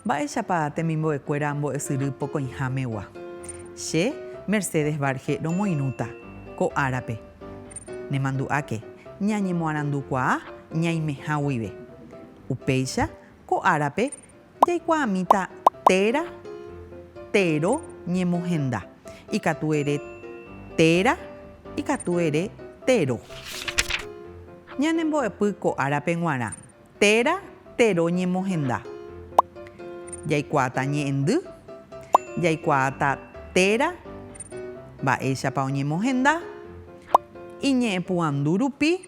Mba'éichapa temimbo'ekuéra mbo'esyry pokõihámegua. Che Mercedes Barge romoirũta ko árape. Nemandu'áke ñañemoarandukuaa ñaimeha guive. Upéicha ko árape jaikuaamíta téra, tero ñemohenda. Ikatu ere téra, ikatu ere tero. Ñanembo'epy ko árape g̃uarã. Téra, tero ñemohenda. Jaikuaata ñe'ẽndy, jaikuaata téra, mba'éichapa oñemohenda, iñe'ẽpu'ãndu rupi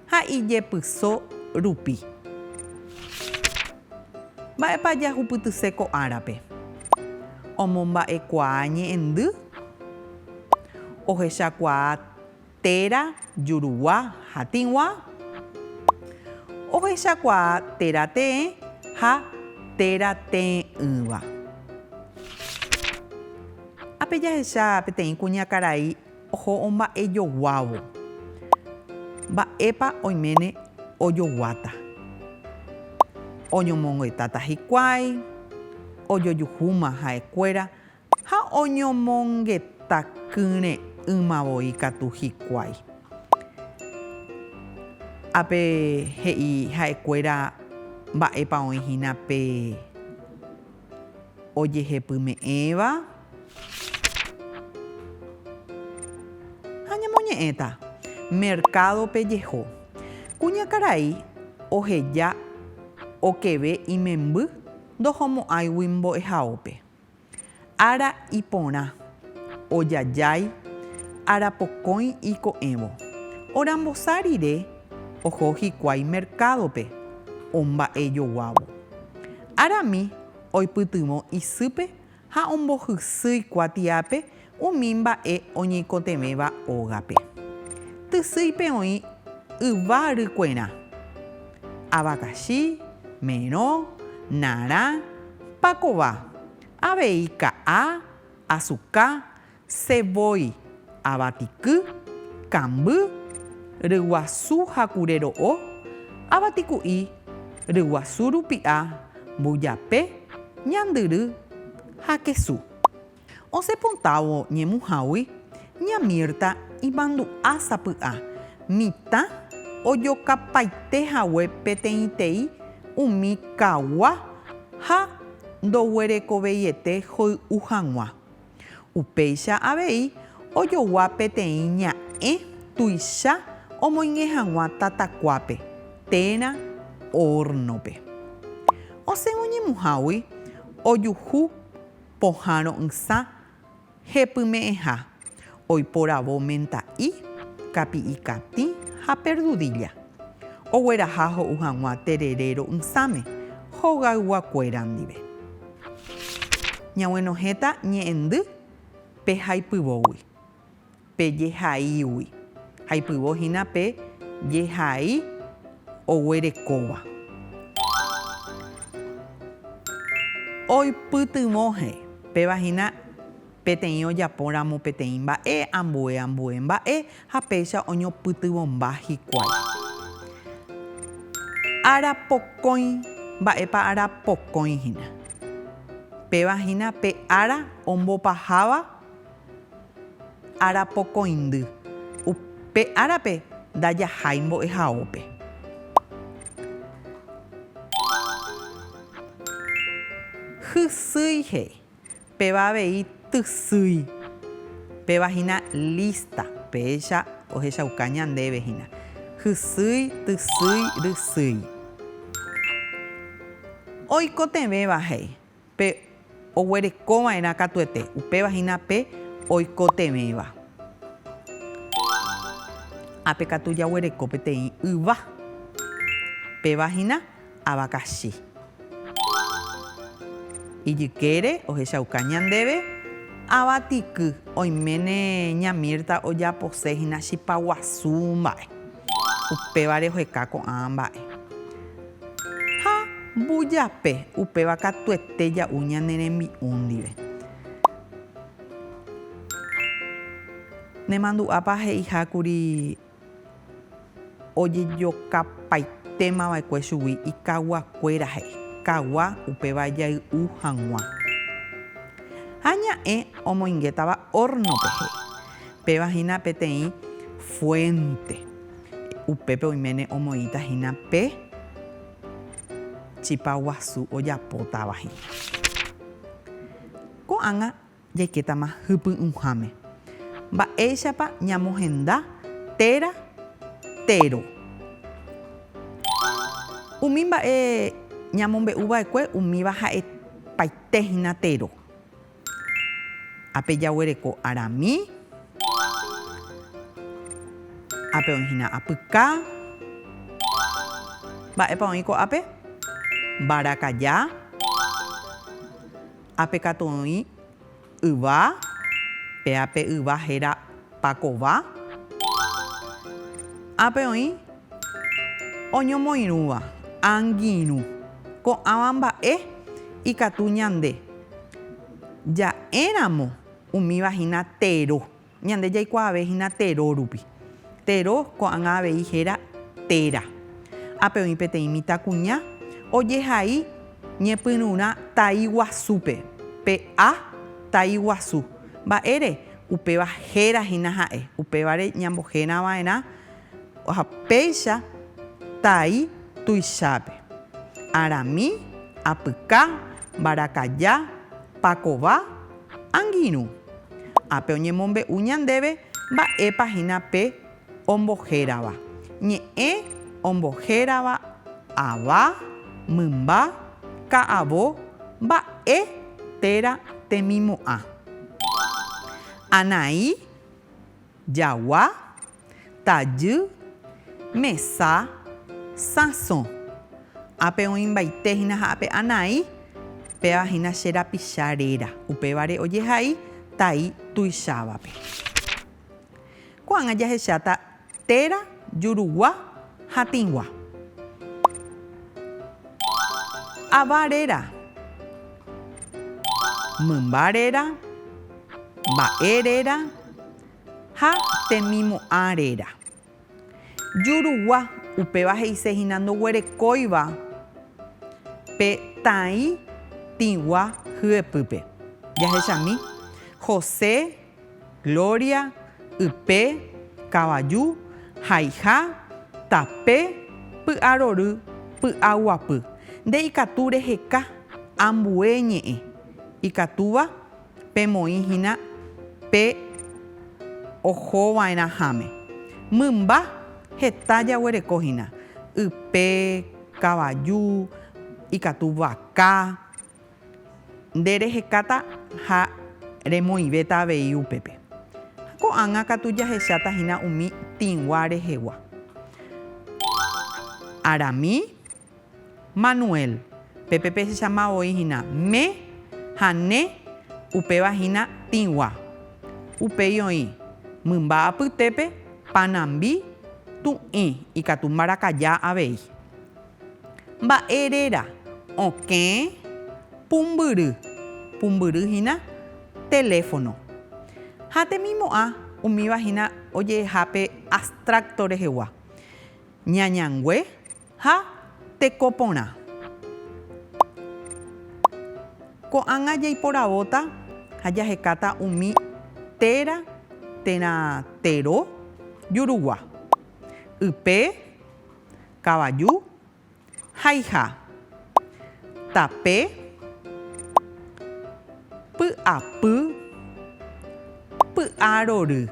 ha ijepyso rupi. Mba'épa jahupytyse ko árape. Omomba'ekuaa ñe'ẽndy, ohechakuaa téra jurugua ha tĩgua, ohechakuaa téra te'ẽ ha téra te'ỹva. Ápe jahecha peteĩ kuñakarai oho omba'ejoguávo. Mba'épa oiméne ojoguáta. Oñomongetáta hikuái, ojojuhúma ha'ekuéra ha oñomongetakýre ymavoi katu hikuái. Ápe he'i ha'ekuéra mba'épa oĩhína pe ojehepyme'ẽva ha ñamoñe'ẽta mercadope jeho. Kuñakarai oheja okeve imemby ndohomo'ãigui mbo'ehaópe. Ára iporã ojajái arapokõi iko'ẽvo. Orambosa rire oho hikuái mercadope omba'ejoguávo. Arami oipytyvõ isýpe ha ombohysýi kuatiápe umi mba'e oñeikotevẽva ógape. Tysýipe oĩ yva rykuerã: avakachi, merõ, narã, pakova, avei ka'a, asuka, cevoi, avatiky, kamby, ryguasu ha kurero'o, avatiku'i, ryguasu rupi'a, mbujape, ñandyry ha kesu. Osẽpontávo ñemuhágui ña Mirta imandu'a sapy'a mitã ojokapaitehague peteĩtei umi kagua ha ndoguerekoveiete hoy'u hag̃ua. Upéicha avei ojogua peteĩ ña'ẽ tuicha omoinge hag̃ua tatakuápe, téra hornope. Osẽ oñemuhágui ojuhu pohãro ysã hepyme'ẽha, oiporavo menta'i, kapi'i katĩ ha perdudilla. Ogueraha ho'u hag̃ua tererero ysãme hogayguakuéra ndive. Ñaguenohéta ñe'ẽndy pe haipyvógui, pe jehaígui. Haipyvóhína pe jehai oguerekóva. Oipytyvõhe pévahína peteĩ ojapóramo peteĩ mba'e ambue mba'e ha péicha oñopytyvõmba hikuái. Arapokõi, mba'épa arapokõihína. Pévahína pe ára ombopaháva arapokõindy. Upe árape ndajahái mbo'ehaópe. Hysýihe péva avei tysýi. Pévahína lista. Péicha ohechauka ñandévehína. Hysýi, tysýi, rysýi. Oikotevẽvahéi pe oguerekova'erã katuete. Upévahína pe oikotevéva. Ápe katu jaguereko peteĩ yva. Pévahína avakachi. Ijykére ohechauka ñandéve avatiky. Oiméne ña Mirta ojaposéhína chipa guasu mba'e. Upévare oheka ko'ã mba'e. Ha mbujape upéva katuete ja'u ñane rembi'u ndive. Nemandu'ápa he'ihákuri ojejokapaitémava'ekue chugui ikaguakuéra he'i. kagua upéva jay'u hag̃ua. Ha ña'ẽ omoingetava hornope he'i. Pévahína peteĩ fuente. Upépe oiméne omoĩta hína pe chipa guasu ojapótavahína. Ko'ág̃a jaikétama hypy'ũháme. Mba'éichapa ñamohenda téra téro. Umi mba'e ñamombe'uva'ekue umíva ha'epaitehína téro. Ápe jaguereko arami, ápe oĩhína apyka, mba'épa oĩ ko'ápe mbarakaja, ápe katu oĩ yva, pe ápe yva héra pakova, ápe oĩ oñomoirũva angirũ. Ko'ãva mba'e ikatu ñande ja'éramo umívahína téro. Ñande jaikuaavehína téro rupi. Téro ko'ág̃a avei héra téra. Ápe oĩ peteĩ mitãkuña ojehai ñepyrũrã tai guasúpe. Pe a tai guasu. Mba'ére upéva hérahína ha'e. Upévare ñambohérava'erã oha péicha tai tuichápe. Arami, apyka, mbarakaja, pakova, angirũ. Ápe oñemombe'u ñandéve mba'épahína pe ombohérava. Ñe'ẽ ombohérava ava, mymba, ka'avo, mba'e téra temimo'ã. Anai, jagua, tajy, mesa, sãso. Ápe oĩmbaitehína ha'ápe anai, pévahína che rapicha réra. Upévare ojehai tai tuichávape. Ko'ág̃a jahecháta téra, jurugua ha tĩgua. Ava réra, mymba réra, mba'e réra ha temimo'ã réra. Jurugua upéva he'isehína ndoguerekóiva pe tai tĩgua hyepýpe. Jahechami José, Gloria, ype, kavaju, haiha, tape, py'arory, py'aguapy. Nde ikatu reheka ambue ñe'ẽ. Ikatúva pemoĩhína pe ohova'erãháme. Mymba heta jaguerekohína. Ype, kavaju, ikatu vaka. Nde rehekáta ha remoivéta avei upépe. Ko'ág̃a katu jahechátahína umi tĩgua rehegua. Arami, Manuel. Pépe pechamavoihína me ha ne upévahína tĩgua. Upéi oĩ mymba apytépe panambi tu'ĩ ikatu mbarakaja avei. Mba'e réra okẽ pumbyry. Pumbyrýhína teléfono. Ha temimo'ã umívahína ojehápe abstracto rehegua. Ñañangue ha tekoporã. Ko'ág̃a jaiporavóta ha jahekáta umi téra, téra téro, jurugua. Ype, kavaju, haiha, tape, py'apy, py'arory.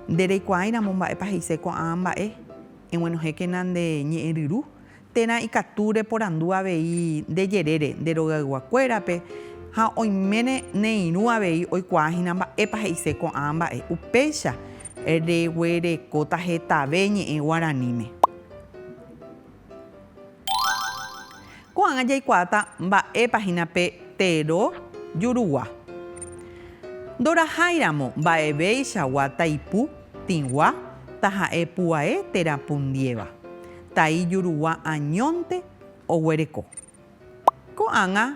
Ndereikuáiramo mba'épa he'ise ko'ã mba'e. Eguenohéke nande ñe'ẽ ryru. Téra ikatu reporandu avei ndejerére nderogayguakuérape ha oiméne neirũ avei oikuaahína mba'épa he'ise ko'ã mba'e. Upéicha reguerekóta hetave ñe'ẽ guaraníme. Ko'ág̃a jaikuaáta mba'épahína pe téro, jurugua. Ndoraháiramo mba'evéichagua taipu tĩgua taha'e puae terapundiéva. Tai jurugua añónte oguereko. Ko'ág̃a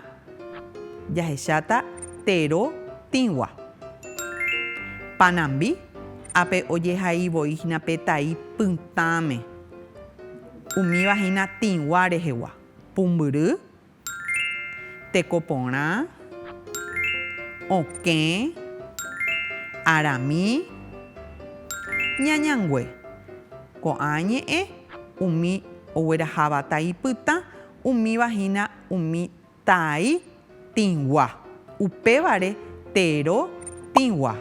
jahecháta téro tĩgua. Panambi ápe ojehaivoíhína pe tai pytãme. Umívahína tĩgua rehegua. Pumbyry, tekoporã, okẽ, arami, ñañangue. Ko'ã ñe'ẽ umi ogueraháva tai pytã, umívahína umi tai tigua. Upévare tero tigua.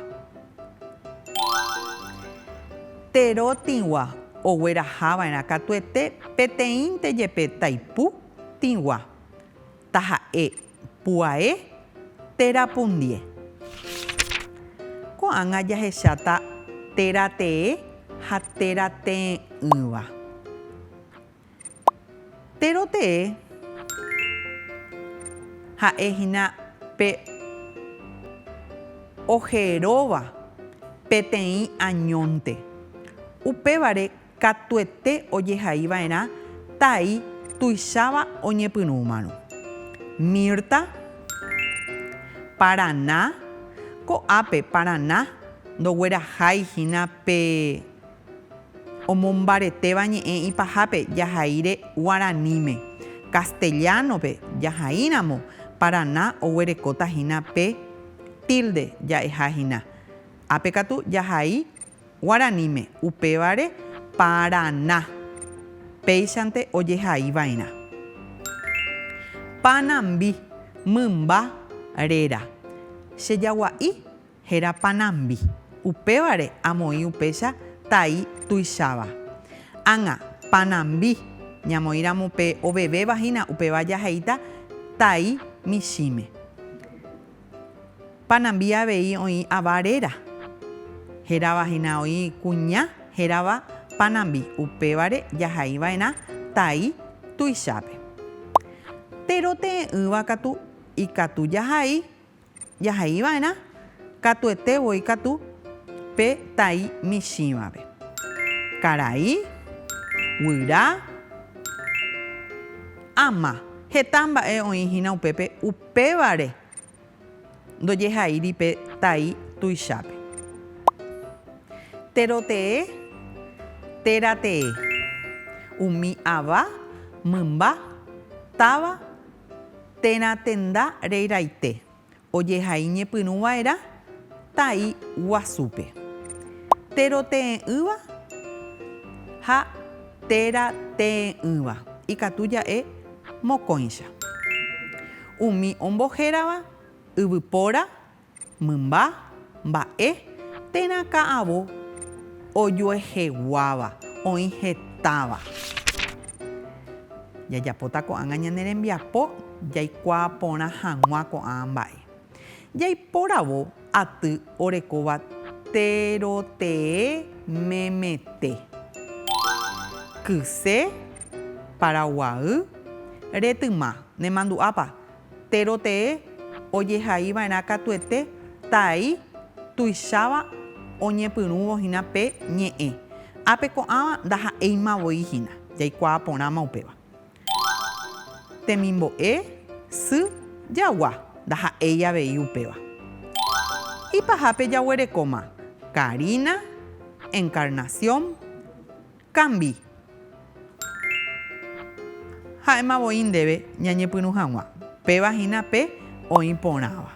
Tero tigua oguerahava'erã katuete peteĩnte jepe taipu tigua. Taha'e puae terapundie. Ko'ág̃a jahecháta teratee ha terate'ỹva. Terotee ha'éhina pe oheróva peteĩ añónte. Upévare katuete ojehaiva'erã tai tuicháva oñepyrũmarõ. Mirta, Paraná, ko'ápe Paraná ndogueraháihína pe omombaretéva ñe'ẽ ipahápe jahaíre Guaraníme. Castellanope jahaíramo Paraná oguerekótahína pe tilde jaehahína. Ápe katu jahai Guaraníme, upévare Paraná. Péichante ojehaiva'erã. Panambi, mymba réra. Chejagua'i héra Panambi. Upévare amoĩ upéicha tai tuicháva. Ág̃a Panambi ñamoíramo pe ovevevahína upéva jahaíta tai michíme. Panambi avei oĩ ava réra. Heravahína oĩ kuña, hérava Panambi. Upévare jahaiva'erã tai tuichápe. Terote'ỹva katu ikatu jahaiva'erã katuetevoi katu pe tai michĩvape. Karai, guyra, ama. Heta mba'e oĩhína upépe upévare ndojehaíri pe tai tuichápe. Terotee, teratee. Umi ava, mymba, táva, teratenda reiraite. Ojehai ñepyrũva'erã tai guasúpe. Terote'ỹva ha terate'ỹva. Ikatu ja'e mokõicha. Umi ombohérava, yvypóra, mymba, mba'e, teraka'avo ojoeheguáva, oĩ hetáva. Jajapóta ko'ág̃a ñane rembiapo jaikuaa porã hag̃ua ko'ã mba'e. Jaipóravo aty orekóva terotee memete. Kyse, paraguay, retyma, nemandu'ápa. Terotee ojehaiva'erã katuete tai tuicháva oñepyrũvohína pe ñe'ẽ. Ápe ko'ãva ndaha'éimavoihína. Jaikuaa porãma upéva. Temimbo'e, sy, jagua. Ndaha'éi avei upéva. Ipahápe jaguerekóma Karina, Encarnación, Cambi. Ha'émavoi ndéve ñañepyrũ hag̃ua. Pévahína pe oĩ porãva.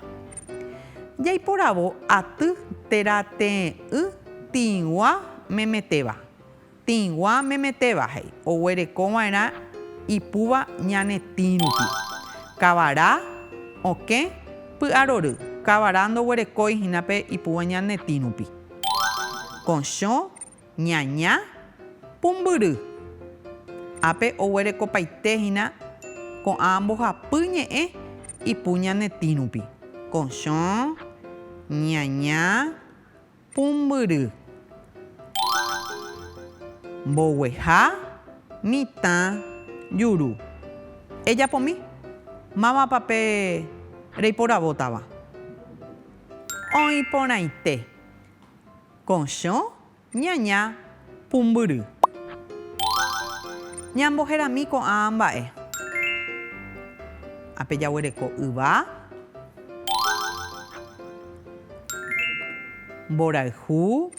Jaipóravo aty terate'ỹ tigua memetéva. Tigua memetéva hei. Oguerekova'erã ipúva ñanetĩ rupi. Kavará, okẽ, py'arory. Kavará ndoguerekóihína pe ipúva ñanetĩ rupi. Kochõ, ñaña, pumbyry. Ápe oguerekopaitéhína ko'ã mbohapy ñe'ẽ ipu ñanetĩ rupi. Kochõ, ñaña, pumbyry. Mbogueha, mitã, juru. Ejapomi. Mávapa pe reiporavótava. Oĩporãite. Kochõ, ñaña, pumbyry. Ñamboherami ko'ã mba'e. Ápe jaguereko yva, mborayhu,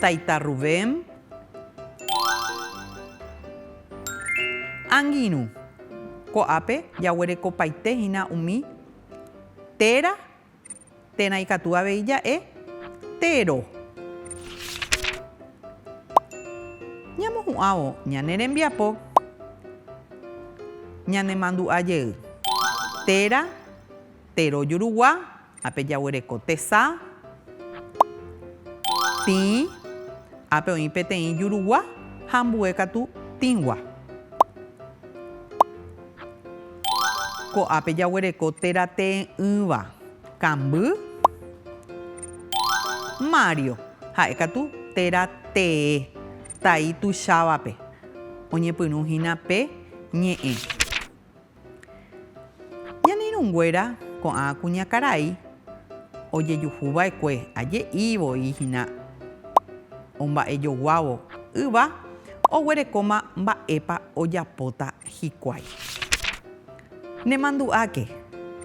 taita Rubén, angirũ. Ko'ápe jaguerekopaite hína umi téra, térã ikatu avei ja'e téro. Ñamohu'ãvo ñane rembiapo ñanemandu'a jey. Téra, téro jurugua, ápe jaguereko tesã. Tĩ, ápe oĩ peteĩ jurugua ha ambue katu tĩgua. Ko'ápe jaguereko terate'ỹva. Kamby, Mario, ha'e katu teratee. Tai tuichávape oñepyrũhína pe ñe'ẽ. Ñane irũnguéra ko'ã kuñakarai ojejuhuva'ekue aje'ívoi omba'ejoguávo yva oguerekóma mba'épa ojapóta hikuái. Nemandu'áke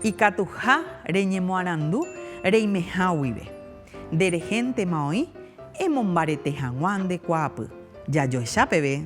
ikatuha reñemoarandu reimeháguive. Nderehéntema oĩ emombarete hag̃ua ndekuaapy. Jajoechápeve.